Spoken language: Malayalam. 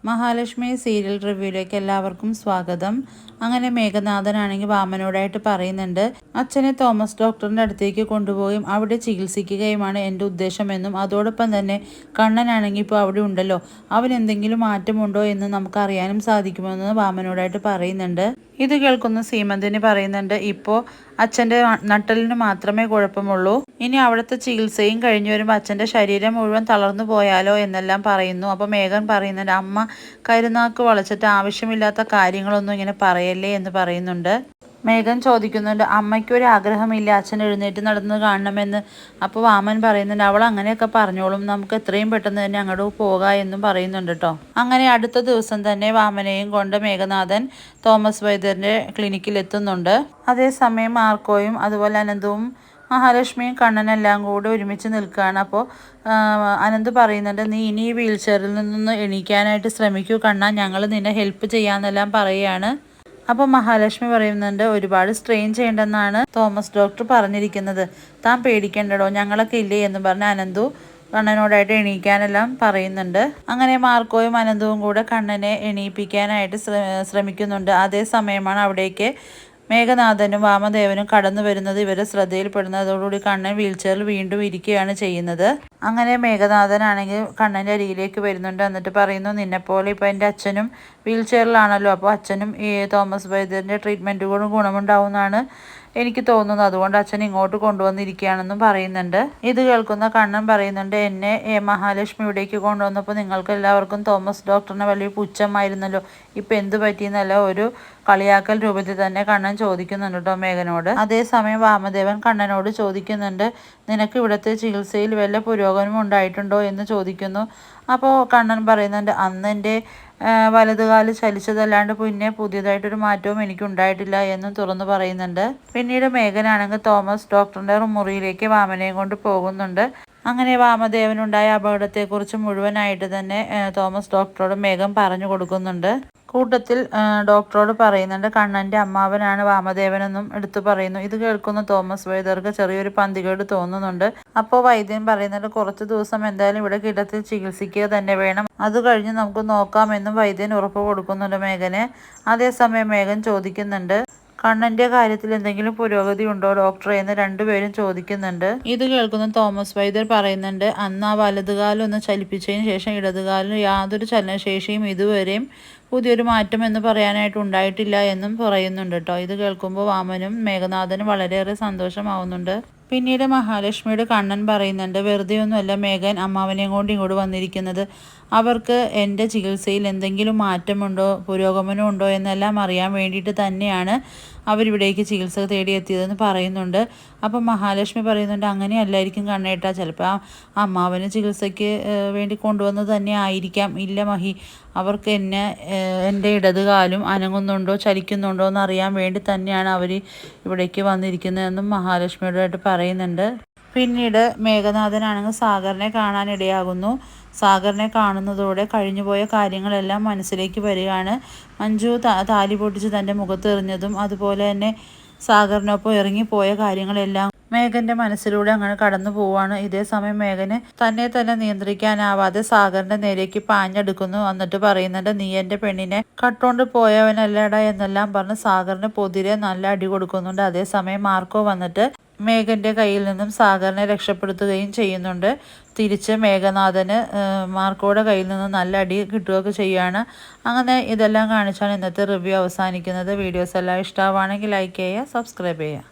മഹാലക്ഷ്മി സീരിയൽ റിവ്യൂയിലേക്ക് എല്ലാവർക്കും സ്വാഗതം. അങ്ങനെ മേഘനാഥനാണെങ്കിൽ വാമനോടായിട്ട് പറയുന്നുണ്ട്, അച്ഛനെ തോമസ് ഡോക്ടറിൻ്റെ അടുത്തേക്ക് കൊണ്ടുപോവുകയും അവിടെ ചികിത്സിക്കുകയുമാണ് എൻ്റെ ഉദ്ദേശമെന്നും അതോടൊപ്പം തന്നെ കണ്ണനാണെങ്കിൽ ഇപ്പോൾ അവിടെ ഉണ്ടല്ലോ, അവൻ എന്തെങ്കിലും മാറ്റമുണ്ടോ എന്ന് നമുക്കറിയാനും സാധിക്കുമെന്ന് വാമനോടായിട്ട് പറയുന്നുണ്ട്. ഇത് കേൾക്കുന്ന സീമന്തിന് പറയുന്നുണ്ട്, ഇപ്പോൾ അച്ഛൻ്റെ നട്ടലിന് മാത്രമേ കുഴപ്പമുള്ളൂ, ഇനി അവിടുത്തെ ചികിത്സയും കഴിഞ്ഞു വരുമ്പോൾ അച്ഛൻ്റെ ശരീരം മുഴുവൻ തളർന്നു പോയാലോ എന്നെല്ലാം പറയുന്നു. അപ്പോൾ മേഘൻ പറയുന്നുണ്ട്, അമ്മ കരുനാക്ക് വളച്ചിട്ട് ആവശ്യമില്ലാത്ത കാര്യങ്ങളൊന്നും ഇങ്ങനെ പറയല്ലേ എന്ന് പറയുന്നുണ്ട്. മേഘൻ ചോദിക്കുന്നുണ്ട്, അമ്മയ്ക്കൊരു ആഗ്രഹമില്ല അച്ഛൻ എഴുന്നേറ്റ് നടന്ന് കാണണമെന്ന്. അപ്പോൾ വാമൻ പറയുന്നുണ്ട്, അവൾ അങ്ങനെയൊക്കെ പറഞ്ഞോളും, നമുക്ക് എത്രയും പെട്ടെന്ന് തന്നെ അങ്ങോട്ട് പോകാം എന്നും പറയുന്നുണ്ട് കേട്ടോ. അങ്ങനെ അടുത്ത ദിവസം തന്നെ വാമനെയും കൊണ്ട് മേഘനാഥൻ തോമസ് വൈദ്യരുടെ ക്ലിനിക്കിൽ എത്തുന്നുണ്ട്. അതേസമയം മാർക്കോയും അതുപോലെ അനന്തവും മഹാലക്ഷ്മിയും കണ്ണനെല്ലാം കൂടെ ഒരുമിച്ച് നിൽക്കുകയാണ്. അപ്പോൾ അനന്ത് പറയുന്നുണ്ട്, നീ ഇനി ഈ വീൽ ചെയറിൽ നിന്നൊന്ന് എണീക്കാനായിട്ട് ശ്രമിക്കൂ കണ്ണ, ഞങ്ങൾ നിന്നെ ഹെൽപ്പ് ചെയ്യാമെന്നെല്ലാം പറയുകയാണ്. അപ്പോൾ മഹാലക്ഷ്മി പറയുന്നുണ്ട്, ഒരുപാട് സ്ട്രെയിൻ ചെയ്യേണ്ടെന്നാണ് തോമസ് ഡോക്ടർ പറഞ്ഞിരിക്കുന്നത്, താൻ പേടിക്കേണ്ടടോ, ഞങ്ങളൊക്കെ ഇല്ലേ എന്ന് പറഞ്ഞ് അനന്തു കണ്ണനോടായിട്ട് എണീക്കാനെല്ലാം പറയുന്നുണ്ട്. അങ്ങനെ മാർക്കോയും അനന്തവും കൂടെ കണ്ണനെ എണീപ്പിക്കാനായിട്ട് ശ്രമിക്കുന്നുണ്ട്. അതേസമയമാണ് അവിടേക്ക് മേഘനാഥനും വാമദേവനും കടന്നു വരുന്നത് ഇവരെ ശ്രദ്ധയിൽപ്പെടുന്നതോടുകൂടി കണ്ണൻ വീൽചെയറിൽ വീണ്ടും ഇരിക്കുകയാണ് ചെയ്യുന്നത്. അങ്ങനെ മേഘനാഥനാണെങ്കിൽ കണ്ണൻ്റെ അരികിലേക്ക് വരുന്നുണ്ട്. എന്നിട്ട് പറയുന്നു, നിന്നെപ്പോലെ ഇപ്പോൾ എൻ്റെ അച്ഛനും വീൽ ചെയറിലാണല്ലോ, അപ്പോൾ അച്ഛനും ഈ തോമസ് വൈദ്യറിൻ്റെ ട്രീറ്റ്മെൻറ്റുകളും ഗുണമുണ്ടാവുമെന്നാണ് എനിക്ക് തോന്നുന്നു, അതുകൊണ്ട് അച്ഛൻ ഇങ്ങോട്ട് കൊണ്ടുവന്നിരിക്കുകയാണെന്നും പറയുന്നുണ്ട്. ഇത് കേൾക്കുന്ന കണ്ണൻ പറയുന്നുണ്ട്, എന്നെ മഹാലക്ഷ്മി ഇവിടേക്ക് കൊണ്ടുവന്നപ്പോൾ നിങ്ങൾക്ക് എല്ലാവർക്കും തോമസ് ഡോക്ടറിനെ വലിയ പുച്ഛമായിരുന്നല്ലോ, ഇപ്പം എന്ത് പറ്റിയെന്നല്ല ഒരു കളിയാക്കൽ രൂപത്തിൽ തന്നെ കണ്ണൻ ചോദിക്കുന്നുണ്ട് കേട്ടോ മേഘനോട്. അതേസമയം വാമദേവൻ കണ്ണനോട് ചോദിക്കുന്നുണ്ട്, നിനക്ക് ഇവിടുത്തെ ചികിത്സയിൽ വല്ല പുരോഗമനം ഉണ്ടായിട്ടുണ്ടോ എന്ന് ചോദിക്കുന്നു. അപ്പോൾ കണ്ണൻ പറയുന്നുണ്ട്, അന്ന് എൻ്റെ വലതുകാല് ചലിച്ചതല്ലാണ്ട് പിന്നെ പുതിയതായിട്ടൊരു മാറ്റവും എനിക്കുണ്ടായിട്ടില്ല എന്നും തുറന്നു പറയുന്നുണ്ട്. പിന്നീട് മേഘനാണെങ്കിൽ തോമസ് ഡോക്ടറിൻ്റെ മുറിയിലേക്ക് വാമനയും കൊണ്ട് പോകുന്നുണ്ട്. അങ്ങനെ വാമദേവനുണ്ടായ അപകടത്തെക്കുറിച്ച് മുഴുവനായിട്ട് തന്നെ തോമസ് ഡോക്ടറോട് മേഘം പറഞ്ഞു കൊടുക്കുന്നുണ്ട്. കൂട്ടത്തിൽ ഡോക്ടറോട് പറയുന്നുണ്ട്, കണ്ണൻ്റെ അമ്മാവനാണ് വാമദേവനെന്നും എടുത്തു പറയുന്നു. ഇത് കേൾക്കുന്ന തോമസ് വൈദ്യർക്ക് ചെറിയൊരു പന്തികേട് തോന്നുന്നുണ്ട്. അപ്പോൾ വൈദ്യൻ പറയുന്നുണ്ട്, കുറച്ച് ദിവസം എന്തായാലും ഇവിടെ കിടത്തി ചികിത്സിക്കുക തന്നെ വേണം, അത് കഴിഞ്ഞ് നമുക്ക് നോക്കാമെന്നും വൈദ്യൻ ഉറപ്പ് കൊടുക്കുന്നുണ്ട് മേഘന്. അതേസമയം മേഘൻ ചോദിക്കുന്നുണ്ട്, കണ്ണൻ്റെ കാര്യത്തിൽ എന്തെങ്കിലും പുരോഗതി ഉണ്ടോ ഡോക്ടറെ എന്ന് രണ്ടുപേരും ചോദിക്കുന്നുണ്ട്. ഇത് കേൾക്കുന്ന തോമസ് വൈദ്യർ പറയുന്നുണ്ട്, അന്ന് ആ വലതുകാലം ഒന്ന് ചലിപ്പിച്ചതിന് ശേഷം ഇടതുകാലിന് യാതൊരു ചലനശേഷിയും ഇതുവരെയും പുതിയൊരു മാറ്റം എന്ന് പറയാനായിട്ട് ഉണ്ടായിട്ടില്ല എന്നും പറയുന്നുണ്ട് കേട്ടോ. ഇത് കേൾക്കുമ്പോൾ വാമനും മേഘനാഥനും വളരെയേറെ സന്തോഷമാവുന്നുണ്ട്. പിന്നീട് മഹാലക്ഷ്മിയുടെ കണ്ണൻ പറയുന്നുണ്ട്, വെറുതെയൊന്നുമല്ല മേഘൻ അമ്മാവനെയും കൊണ്ട് ഇങ്ങോട്ട് വന്നിരിക്കുന്നത്, അവർക്ക് എൻ്റെ ചികിത്സയിൽ എന്തെങ്കിലും മാറ്റമുണ്ടോ പുരോഗമനം ഉണ്ടോ എന്നെല്ലാം അറിയാൻ വേണ്ടിയിട്ട് തന്നെയാണ് അവരിവിടേക്ക് ചികിത്സ തേടിയെത്തിയതെന്ന് പറയുന്നുണ്ട്. അപ്പം മഹാലക്ഷ്മി പറയുന്നുണ്ട്, അങ്ങനെയല്ലായിരിക്കും കണ്ണേട്ടാ, ചിലപ്പോൾ ആ അമ്മാവന് ചികിത്സയ്ക്ക് വേണ്ടി കൊണ്ടുവന്നത് തന്നെ ആയിരിക്കാം. ഇല്ല മഹി, അവർക്ക് എൻ്റെ ഇടതുകാലും അനങ്ങുന്നുണ്ടോ ചലിക്കുന്നുണ്ടോ എന്ന് അറിയാൻ വേണ്ടി തന്നെയാണ് അവർ ഇവിടേക്ക് വന്നിരിക്കുന്നതെന്നും മഹാലക്ഷ്മിയോടായിട്ട് പറയുന്നുണ്ട്. പിന്നീട് മേഘനാഥനാണെങ്കിൽ സാഗറിനെ കാണാനിടയാകുന്നു. സാഗറിനെ കാണുന്നതോടെ കഴിഞ്ഞുപോയ കാര്യങ്ങളെല്ലാം മനസ്സിലേക്ക് വരികയാണ്. മഞ്ജു താലി പൊട്ടിച്ച് തൻ്റെ മുഖത്ത് എറിഞ്ഞതും അതുപോലെ തന്നെ സാഗറിനൊപ്പം ഇറങ്ങിപ്പോയ കാര്യങ്ങളെല്ലാം മേഘൻ്റെ മനസ്സിലൂടെ അങ്ങനെ കടന്നു പോവാണ്. ഇതേ സമയം മേഘന് തന്നെ നിയന്ത്രിക്കാനാവാതെ സാഗറിൻ്റെ നേരേക്ക് പാഞ്ഞെടുക്കുന്നു. എന്നിട്ട് പറയുന്നുണ്ട്, നീ എൻ്റെ പെണ്ണിനെ കട്ടോണ്ട് പോയവനല്ലടാ എന്നെല്ലാം പറഞ്ഞ് സാഗറിന് പൊതിരെ നല്ല അടി കൊടുക്കുന്നുണ്ട്. അതേസമയം മാർക്കോ വന്നിട്ട് മേഘൻ്റെ കയ്യിൽ നിന്നും സാഗറിനെ രക്ഷപ്പെടുത്തുകയും ചെയ്യുന്നുണ്ട്. തിരിച്ച് മേഘനാഥന് മാർക്കോയുടെ കയ്യിൽ നിന്ന് നല്ല അടി കിട്ടുകയൊക്കെ ചെയ്യുകയാണ്. അങ്ങനെ ഇതെല്ലാം കാണിച്ചാണ് ഇന്നത്തെ റിവ്യൂ അവസാനിക്കുന്നത്. വീഡിയോസ് എല്ലാം ഇഷ്ടമാവുകയാണെങ്കിൽ ലൈക്ക് ചെയ്യുക, സബ്സ്ക്രൈബ് ചെയ്യുക.